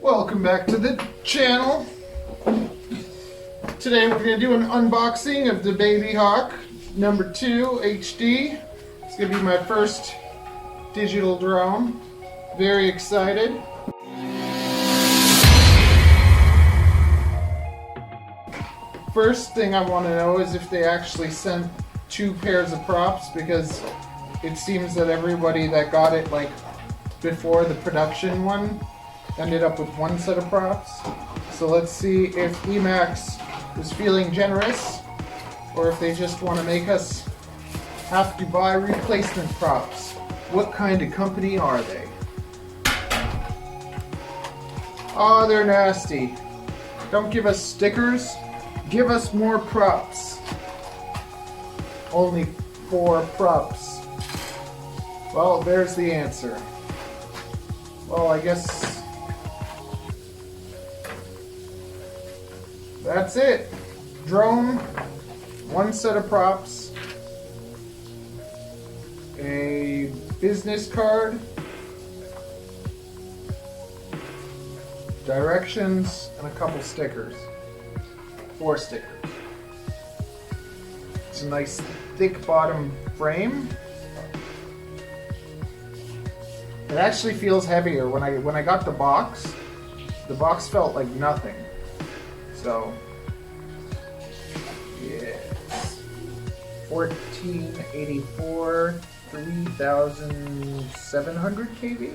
Welcome back to the channel. Today we're going to do an unboxing of the Babyhawk number 2 HD. It's going to be my first digital drone. Very excited. First thing I want to know is if they actually sent 2 pairs of props, because it seems that everybody that got it like before the production one ended up with 1 set of props. So let's see if Emax is feeling generous or if they just want to make us have to buy replacement props. What kind of company are they? Oh, they're nasty. Don't give us stickers. Give us more props. Only 4 props. Well, there's the answer. Well, I guess that's it. Drone, 1 set of props, a business card, directions, and a couple stickers. 4 stickers. It's a nice thick bottom frame. It actually feels heavier. When I got the box felt like nothing. So yes, 1484, 3700 kV.